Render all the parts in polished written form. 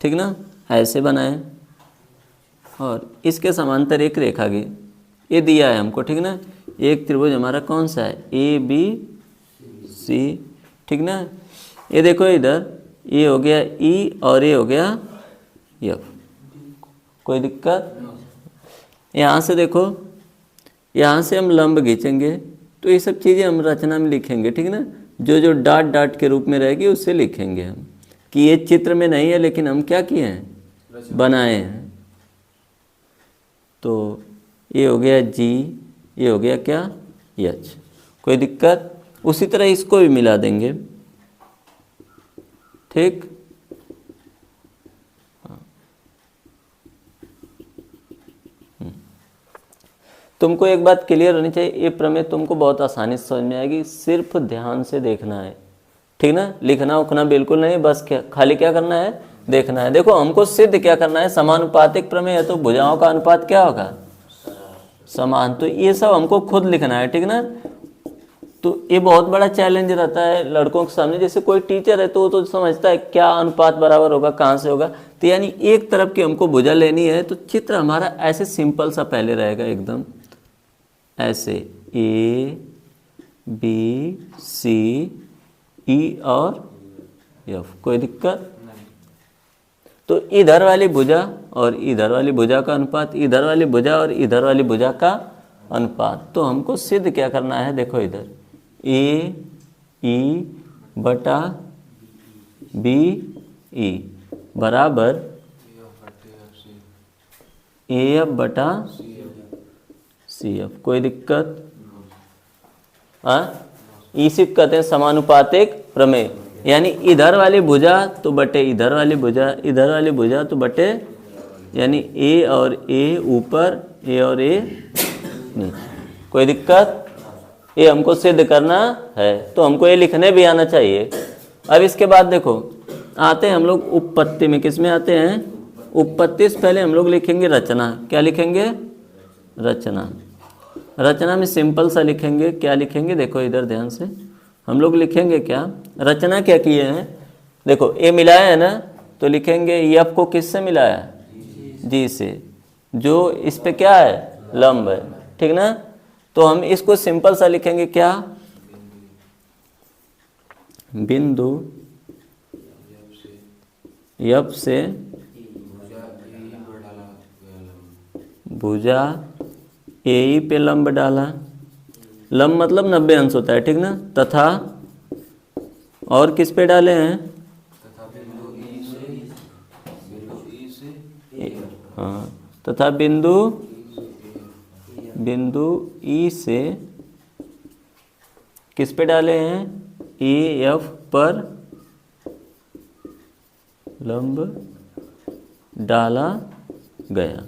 ठीक ना, ऐसे बनाए और इसके समांतर एक रेखा की, ये दिया है हमको, ठीक ना। एक त्रिभुज हमारा कौन सा है, ए बी सी, ठीक ना। ये देखो इधर, ये हो गया ई और ये हो गया एफ, कोई दिक्कत। यहाँ से देखो, यहाँ से हम लंब खींचेंगे तो ये सब चीज़ें हम रचना में लिखेंगे, ठीक ना। जो जो डॉट डॉट के रूप में रहेगी उससे लिखेंगे हम, कि ये चित्र में नहीं है लेकिन हम क्या किए हैं, बनाए हैं। तो ये हो गया जी, ये हो गया क्या, एच, कोई दिक्कत। उसी तरह इसको भी मिला देंगे, ठीक। तुमको एक बात क्लियर होनी चाहिए, ये प्रमेय तुमको बहुत आसानी से समझ में आएगी, सिर्फ ध्यान से देखना है, ठीक ना। लिखना उखना बिल्कुल नहीं, बस क्या खाली क्या करना है, देखना है। देखो हमको सिद्ध क्या करना है, समानुपातिक प्रमेय है तो भुजाओं का अनुपात क्या होगा, समान। तो ये सब हमको खुद लिखना है, ठीक ना। तो ये बहुत बड़ा चैलेंज रहता है लड़कों के सामने। जैसे कोई टीचर है तो वो तो समझता है क्या अनुपात बराबर होगा, कहाँ से होगा। तो यानी एक तरफ की हमको भुजा लेनी है, तो चित्र हमारा ऐसे सिंपल सा पहले रहेगा एकदम ऐसे, ए बी सी ई और एफ, कोई दिक्कत। तो इधर वाली भुजा और इधर वाली भुजा का अनुपात, इधर वाली भुजा और इधर वाली भुजा का अनुपात। तो हमको सिद्ध क्या करना है, देखो इधर ए ई बटा बी ई बराबर ए एफ बटा सी एफ, कोई दिक्कत। इसी कहते हैं समानुपातिक प्रमेय। यानी इधर वाली भुजा तो बटे इधर वाली भुजा, इधर वाली भुजा तो बटे, यानी ए और ए ऊपर, ए और ए नीचे, कोई दिक्कत। ये हमको सिद्ध करना है, तो हमको ये लिखने भी आना चाहिए। अब इसके बाद देखो आते हैं हम लोग उपपत्ति में। किस में आते हैं, उपपत्ति से पहले हम लोग लिखेंगे रचना। क्या लिखेंगे, रचना। रचना में सिंपल सा लिखेंगे, क्या लिखेंगे, देखो इधर ध्यान से हम लोग लिखेंगे क्या, रचना क्या किए हैं। देखो ए मिलाया है ना, तो लिखेंगे एफ को किससे मिलाया, जी से, जो इस पे क्या है, लंब है, ठीक ना। तो हम इसको सिंपल सा लिखेंगे क्या, बिंदु एफ से भुजा ए पे लंब डाला। लंब मतलब 90 अंश होता है, ठीक ना। तथा और किस पे डाले हैं, हाँ, तथा बिंदु ई से किस पे डाले हैं, ए एफ पर लंब डाला गया,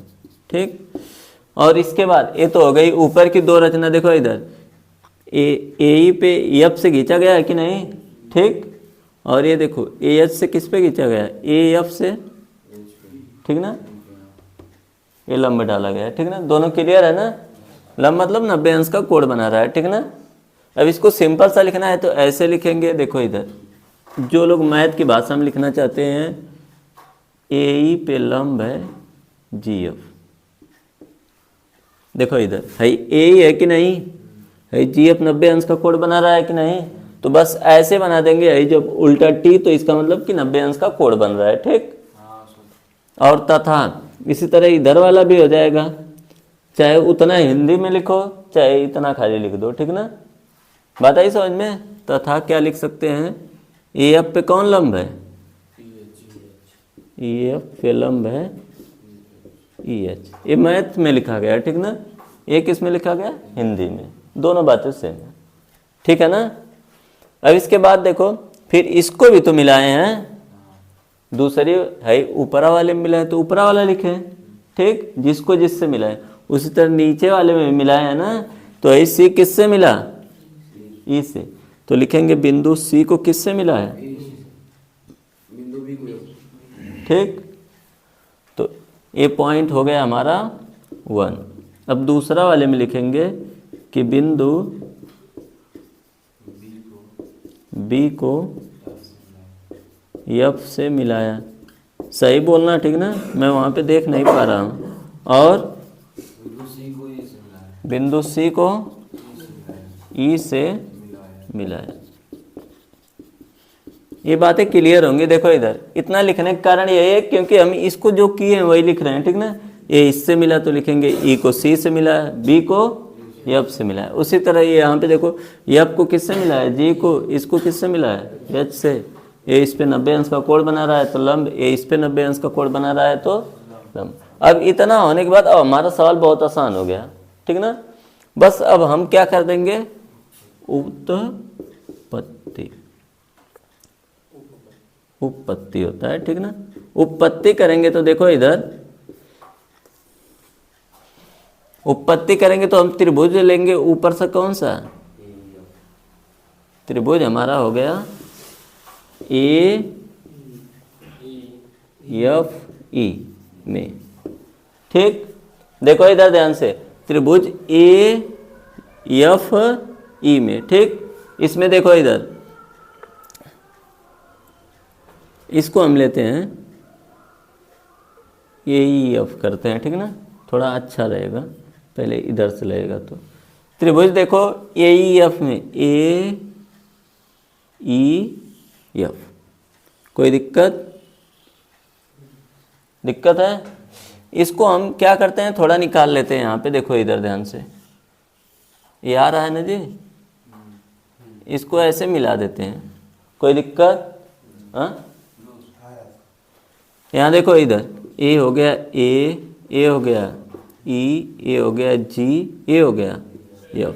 ठीक। और इसके बाद ये तो हो गई ऊपर की दो रचना। देखो इधर ए पे एफ से खींचा गया है कि नहीं, ठीक। और ये देखो ए एच से किस पे खींचा गया, ए एफ से, ठीक ना। ये लंब डाला गया है, ठीक ना। दोनों क्लियर है ना। लंब मतलब 90 अंश का कोण बना रहा है, ठीक ना। अब इसको सिंपल सा लिखना है तो ऐसे लिखेंगे। देखो इधर जो लोग मैथ की भाषा में लिखना चाहते हैं, ए पे लंब है जी एफ। देखो इधर है ए है कि नहीं है, जी एफ 90 अंश का कोण बना रहा है कि नहीं। तो बस ऐसे बना देंगे, है जब उल्टा टी तो इसका मतलब कि 90 अंश का कोण बन रहा है, ठीक। और तथा इसी तरह इधर वाला भी हो जाएगा, चाहे उतना हिंदी में लिखो चाहे इतना खाली लिख दो, ठीक ना। बात आई समझ में। तथा क्या लिख सकते हैं, ए एफ पे कौन लंब है, ई एफ पे लंब है ई एच। ये मैथ में लिखा गया है, ठीक ना। ये किस में लिखा गया, हिंदी में। दोनों बातें सेम है, ठीक है ना। अब इसके बाद देखो फिर इसको भी तो मिलाए हैं, दूसरी है ऊपरा वाले में मिला है तो ऊपरा वाला लिखे, ठीक। जिसको जिससे मिला है उसी तरह नीचे वाले में मिला है ना। तो ये सी किससे मिला, ई से, तो लिखेंगे बिंदु सी को किससे मिला है, ठीक। तो ये पॉइंट हो गया हमारा 1। अब दूसरा वाले में लिखेंगे कि बिंदु बी को एफ से मिलाया, सही बोलना, ठीक ना, मैं वहाँ पे देख नहीं पा रहा हूँ। और बिंदु सी को ई से मिलाया। ये बातें क्लियर होंगी। देखो इधर इतना लिखने का कारण यही है क्योंकि हम इसको जो किए हैं वही लिख रहे हैं, ठीक ना। ये इससे मिला तो लिखेंगे ई को सी से मिला है, बी को एफ से मिला है। उसी तरह ये यहाँ पे देखो एफ को किससे मिला है, जी को, इसको किससे मिला है, एच से। ये इस पे 90 अंश का कोण बना रहा है तो लंब, ये इस पे 90 अंश का कोण बना रहा है तो लंब। अब इतना होने के बाद अब हमारा सवाल बहुत आसान हो गया, ठीक ना। बस अब हम क्या कर देंगे, उत्पत्ति, उपपत्ति होता है, ठीक ना। उपपत्ति करेंगे तो देखो इधर उपपत्ति करेंगे तो हम त्रिभुज लेंगे ऊपर से, कौन सा त्रिभुज हमारा हो गया ए एफ ई में, ठीक। देखो इधर ध्यान से, त्रिभुज ए एफ ई में, ठीक। इसमें देखो इधर इसको हम लेते हैं ए ई एफ करते हैं, ठीक ना, थोड़ा अच्छा रहेगा, पहले इधर से लगेगा। तो त्रिभुज देखो ए ई एफ में, ए ई एफ, कोई दिक्कत है। इसको हम क्या करते हैं, थोड़ा निकाल लेते हैं यहाँ पे। देखो इधर ध्यान से, ये आ रहा है ना जी, इसको ऐसे मिला देते हैं, कोई दिक्कत। हाँ, यहाँ देखो इधर ए हो गया ए हो गया ई, ए हो गया जी, ए हो गया एफ,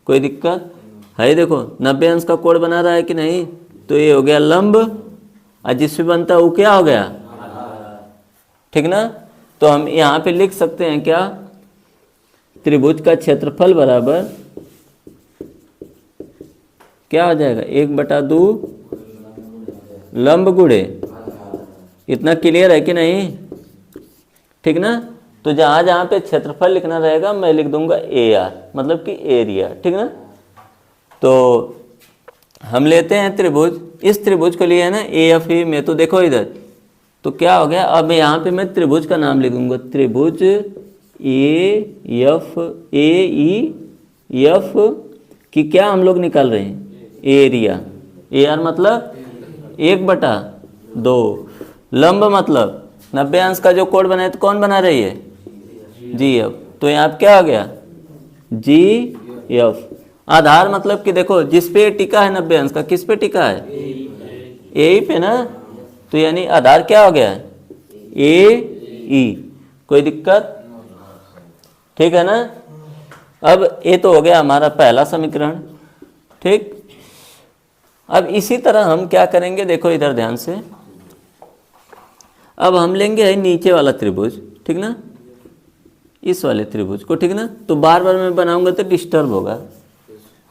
कोई दिक्कत है। देखो 90 अंश का कोण बना रहा है कि नहीं, तो ये हो गया लंब, और जिस पे बनता है वो क्या हो गया, ठीक ना। तो हम यहाँ पे लिख सकते हैं क्या, त्रिभुज का क्षेत्रफल बराबर क्या हो जाएगा, 1/2 लंब गुणे। इतना क्लियर है कि नहीं, ठीक ना। तो जहाँ जहाँ पे क्षेत्रफल लिखना रहेगा मैं लिख दूंगा ए आर, मतलब कि एरिया, ठीक ना। तो हम लेते हैं त्रिभुज, इस त्रिभुज को लिए है ना ए एफ ई में। तो देखो इधर तो क्या हो गया, अब यहाँ पे मैं त्रिभुज का नाम लिखूंगा, त्रिभुज A F A E F की क्या हम लोग निकाल रहे हैं, एरिया। ए आर मतलब 1/2, लंब मतलब 90 अंश का जो कोण बनाए तो कौन बना रही है, जी एफ। तो यहाँ क्या हो गया, जी एफ। आधार मतलब कि देखो जिस पे टिका है 90 अंश का, किस पे टिका है, ए पे ना, तो यानी आधार क्या हो गया, ए ई। कोई दिक्कत, ठीक है ना। अब ये तो हो गया हमारा पहला समीकरण, ठीक। अब इसी तरह हम क्या करेंगे, देखो इधर ध्यान से, अब हम लेंगे है नीचे वाला त्रिभुज, ठीक ना, इस वाले त्रिभुज को, ठीक ना। तो बार बार मैं बनाऊंगा तो डिस्टर्ब होगा।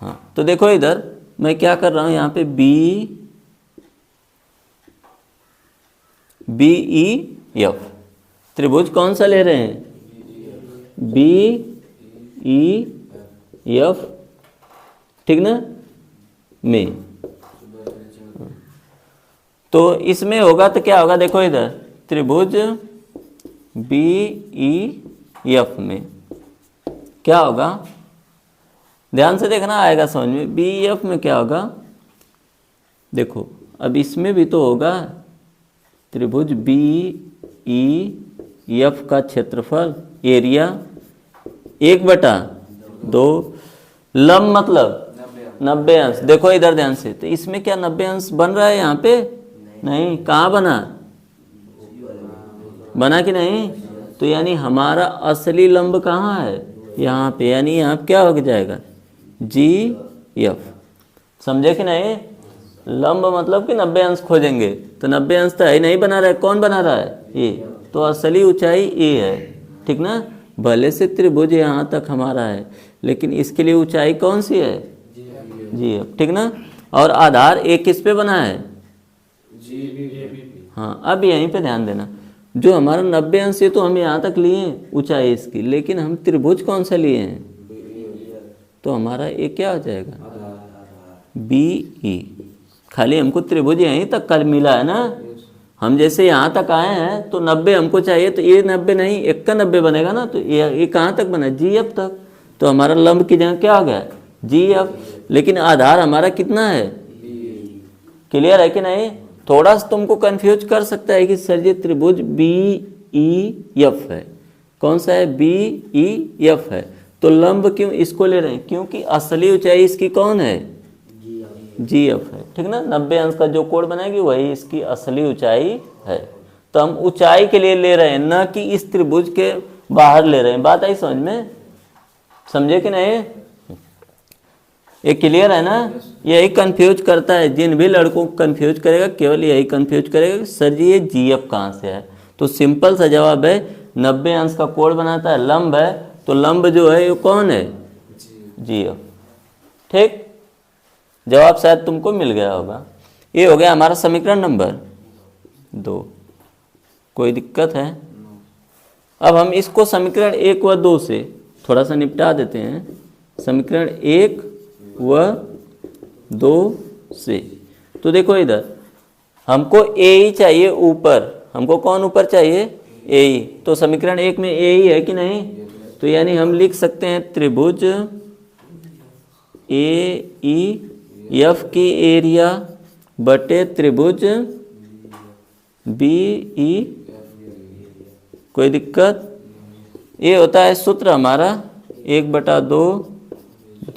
हाँ, तो देखो इधर मैं क्या कर रहा हूं, यहाँ पे बी ई एफ, त्रिभुज कौन सा ले रहे हैं, बी ई एफ, ठीक ना, में। तो इसमें होगा तो क्या होगा, देखो इधर त्रिभुज बी ई एफ में क्या होगा, ध्यान से देखना, आएगा समझ में। बी एफ में क्या होगा, देखो अब इसमें भी तो होगा, त्रिभुज बी ई एफ का क्षेत्रफल एरिया 1/2, लंब मतलब 90 अंश। देखो इधर ध्यान से, तो इसमें क्या 90 अंश बन रहा है, यहाँ पे नहीं, कहाँ बना कि नहीं। तो यानी हमारा असली लंब कहाँ है, यहाँ पे, यानी यहाँ क्या हो जाएगा, जी एफ। समझे कि नहीं, लंब मतलब कि 90 अंश खोजेंगे, तो 90 अंश तो है नहीं बना रहा है, कौन बना रहा है, ए। तो असली ऊंचाई ए है, ठीक ना। भले से त्रिभुज यहाँ तक हमारा है, लेकिन इसके लिए ऊंचाई कौन सी है, जी एफ, ठीक ना। और आधार ए किस पे बना है, हाँ। अब यहीं पे ध्यान देना, जो हमारा 90 अंश है तो हम यहाँ तक लिए ऊंचाई इसकी, लेकिन हम त्रिभुज कौन सा लिए हैं, तो हमारा ए क्या हो जाएगा, बी ई। खाली हमको त्रिभुज यहीं तक कर मिला है ना, हम जैसे यहाँ तक आए हैं तो 90 हमको चाहिए, तो ये 90 नहीं, 1 का 90 बनेगा ना, तो ये कहाँ तक बना, GF तक। तो हमारा लंब की जगह क्या आ गया, GF। लेकिन आधार हमारा कितना है, क्लियर है कि नहीं। थोड़ा सा तुमको कंफ्यूज कर सकता है कि सर जी त्रिभुज BEF है, कौन सा है, BEF है, तो लंब क्यों इसको ले रहे हैं, क्योंकि असली ऊंचाई इसकी कौन है, GF है, ठीक ना। 90 अंश का जो कोण बनाएगी वही इसकी असली ऊंचाई है। तो हम ऊंचाई के लिए ले रहे हैं, न कि इस त्रिभुज के बाहर ले रहे हैं। बात आई समझ में, समझे कि नहीं, ये क्लियर है ना। यही कंफ्यूज करता है, जिन भी लड़कों को कंफ्यूज करेगा केवल यही कंफ्यूज करेगा कि सर जी ये GF कहाँ से है। तो सिंपल सा जवाब है, 90 अंश का कोण बनाता है, लंब है, तो लंब जो है ये कौन है, GF। ठीक, जवाब शायद तुमको मिल गया होगा। ये हो गया हमारा समीकरण नंबर 2। कोई दिक्कत है। अब हम इसको समीकरण 1 व 2 से थोड़ा सा निपटा देते हैं। समीकरण 1 व 2 से तो देखो इधर हमको AE चाहिए ऊपर, हमको कौन ऊपर चाहिए, AE। तो समीकरण 1 में AE है कि नहीं, तो यानी हम लिख सकते हैं त्रिभुज AEF की एरिया बटे त्रिभुज BE। कोई दिक्कत, ये होता है सूत्र हमारा 1/2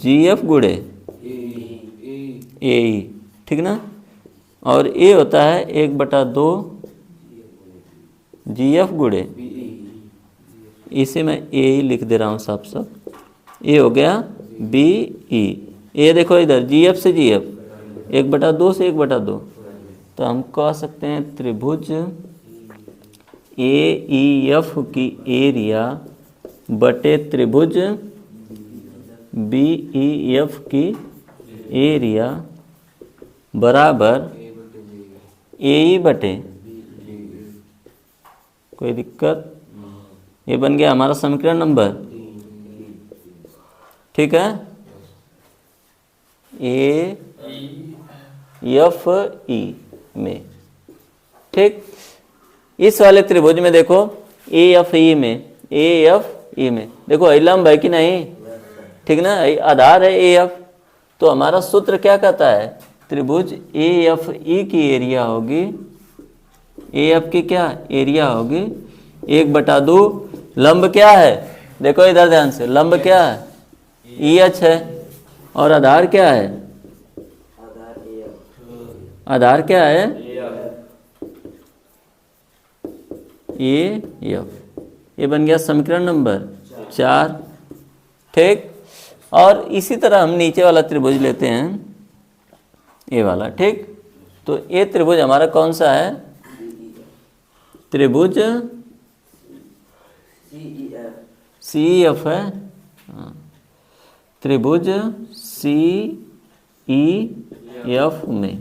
GF गुणे AE, ठीक ना। और ये होता है 1/2 GF गुणे, इसे मैं AE लिख दे रहा हूँ साफ साफ। ये हो गया BE। ये देखो इधर GF से GF 1/2 से 1/2, तो हम कह सकते हैं त्रिभुज AEF की एरिया बटे त्रिभुज BEF की एरिया बराबर AE बटे। कोई दिक्कत, ये बन गया हमारा समीकरण नंबर, ठीक है। AFE में, ठीक। इस वाले त्रिभुज में देखो AFE में देखो लंब है कि नहीं, ठीक ना, आधार है AF। तो हमारा सूत्र क्या कहता है, त्रिभुज AFE की एरिया होगी, AF की क्या एरिया होगी 1/2। लंब क्या है, देखो इधर ध्यान से, लंब क्या है EH है, और आधार क्या है, आधार क्या है AF। ये बन गया समीकरण नंबर 4, ठीक। और इसी तरह हम नीचे वाला त्रिभुज लेते हैं, ये वाला, ठीक। तो ये त्रिभुज हमारा कौन सा है, त्रिभुज CEF है, त्रिभुज CEF में।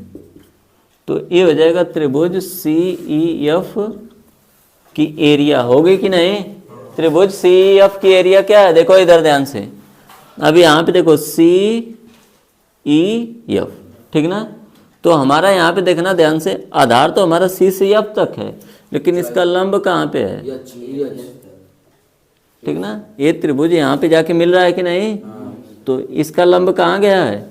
तो ये हो जाएगा त्रिभुज CEF की एरिया होगी कि नहीं। त्रिभुज CEF की एरिया क्या है, देखो इधर ध्यान से, अभी यहाँ पे देखो CEF, ठीक ना। तो हमारा यहाँ पे देखना ध्यान से, आधार तो हमारा C से F तक है, लेकिन इसका लंब कहाँ पे है, ठीक ना। ये त्रिभुज यहाँ पे जाके मिल रहा है कि नहीं, तो इसका लंब कहाँ गया है,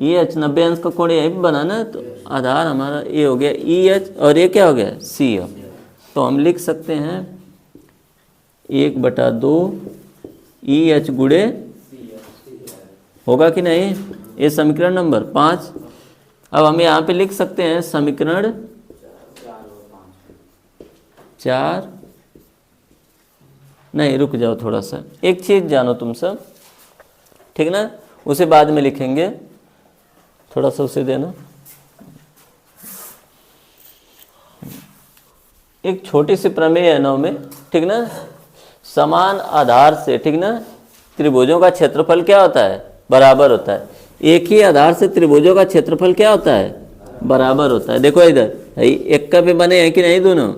EH। 90 अंश का कोण यही बना ना, तो आधार हमारा ये हो गया EH, और ये क्या हो गया CF। तो हम लिख सकते हैं 1/2 EH गुणे, होगा कि नहीं, ये समीकरण नंबर 5। अब हम यहाँ पे लिख सकते हैं समीकरण 4, नहीं रुक जाओ थोड़ा सा, एक चीज जानो तुम सब, ठीक ना, उसे बाद में लिखेंगे, थोड़ा सा उसे देना। एक छोटी सी प्रमेय है 9 में, ठीक ना। समान आधार से, ठीक ना, त्रिभुजों का क्षेत्रफल क्या होता है, बराबर होता है। एक ही आधार से त्रिभुजों का क्षेत्रफल क्या होता है, बराबर होता है। देखो इधर एक का पे बने हैं कि नहीं दोनों,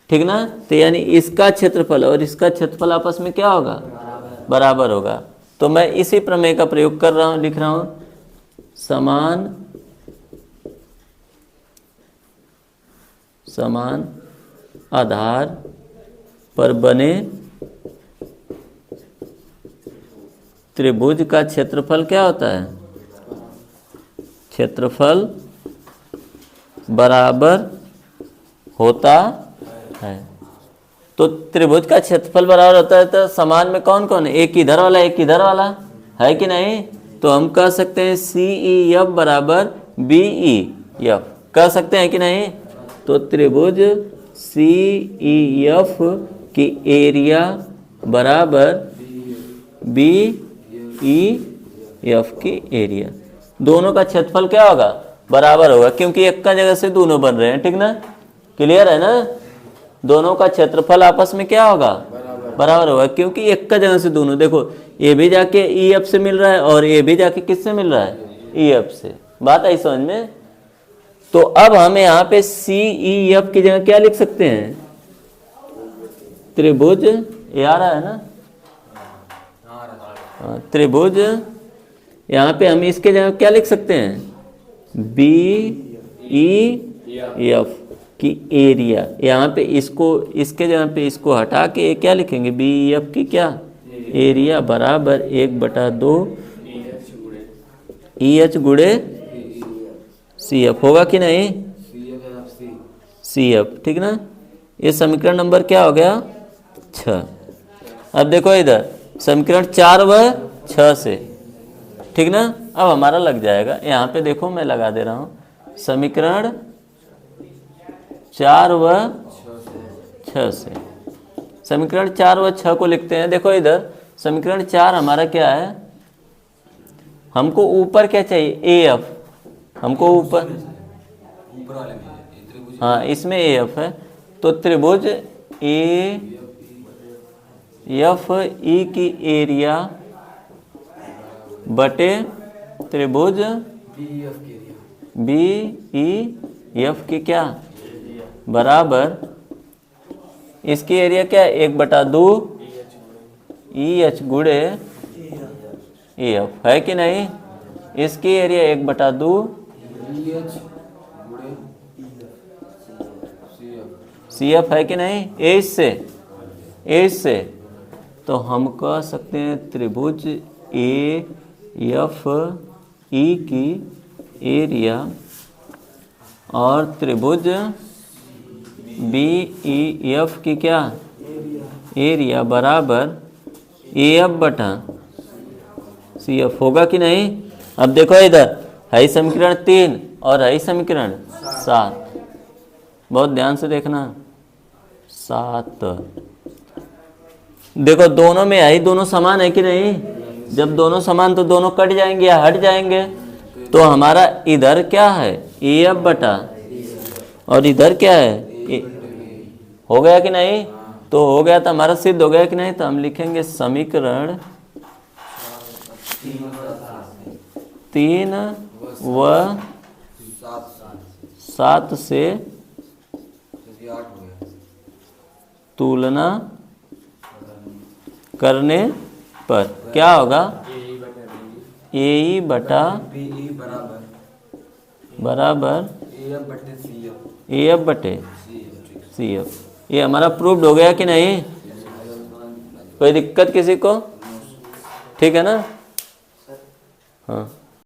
ठीक ना। तो यानी इसका क्षेत्रफल और इसका क्षेत्रफल आपस में क्या होगा, बराबर होगा। तो मैं इसी प्रमेय का प्रयोग कर रहा हूं, लिख रहा हूं समान समान आधार पर बने त्रिभुज का क्षेत्रफल क्या होता है? क्षेत्रफल बराबर होता है। तो त्रिभुज का क्षेत्रफल बराबर होता है तो समान में कौन कौन है? एक इधर वाला एक इधर वाला है कि नहीं? तो हम कह सकते हैं CEF बराबर BEF, कह सकते हैं कि नहीं? तो त्रिभुज CEF की एरिया बराबर BEF की एरिया। दोनों का क्षेत्रफल क्या होगा? बराबर होगा, क्योंकि एक का जगह से दोनों बन रहे हैं, ठीक ना? क्लियर है ना? दोनों का क्षेत्रफल आपस में क्या होगा? बराबर होगा, क्योंकि एक का जगह से दोनों। देखो ये भी जाके EF से मिल रहा है और ये भी जाके किससे मिल रहा है? EF से। बात आई समझ में? तो अब हम यहाँ पे CEF की जगह क्या लिख सकते हैं? त्रिभुज, ये आ रहा है ना? त्रिभुज, यहाँ पे हम इसके जगह क्या लिख सकते हैं? BEF की एरिया। यहाँ पे इसको, इसके जगह पे इसको हटा के क्या लिखेंगे? BEF की क्या एरिया बराबर 1/2 EH गुणे CF होगा कि नहीं? CF, ठीक ना? ये समीकरण नंबर क्या हो गया? 6। अब देखो इधर समीकरण 4 व 6 से, ठीक ना? अब हमारा लग जाएगा। यहाँ पे देखो मैं लगा दे रहा हूँ समीकरण 4 व 6 से। समीकरण 4 व 6 को लिखते हैं। देखो इधर समीकरण 4 हमारा क्या है? हमको ऊपर क्या चाहिए? AF। हमको ऊपर, हाँ इसमें AF है, तो त्रिभुज AFE की एरिया बटे त्रिभुज BEF की क्या बराबर, इसकी एरिया क्या है? 1/2 EH गुणे EF है कि नहीं? इसकी एरिया 1/2 CF है कि नहीं? एज से तो हम कह सकते हैं त्रिभुज AFE की एरिया और त्रिभुज BEF की क्या एरिया बराबर AF बटा CF होगा कि नहीं? अब देखो इधर है समीकरण 3 और है समीकरण 7। बहुत ध्यान से देखना। 7 देखो दोनों में है, दोनों समान है कि नहीं? जब दोनों समान तो दोनों कट जाएंगे या हट जाएंगे। तो हमारा इधर क्या है? AF बटा, और इधर क्या है? हो गया कि नहीं? तो हो गया तो हमारा सिद्ध हो गया कि नहीं? तो हम लिखेंगे समीकरण 3 व 7 से तुलना करने पर क्या होगा? AE बटा बराबर AF बटे CF। ये हमारा प्रूव्ड हो गया कि नहीं? कोई दिक्कत किसी को? ठीक है ना? हाँ।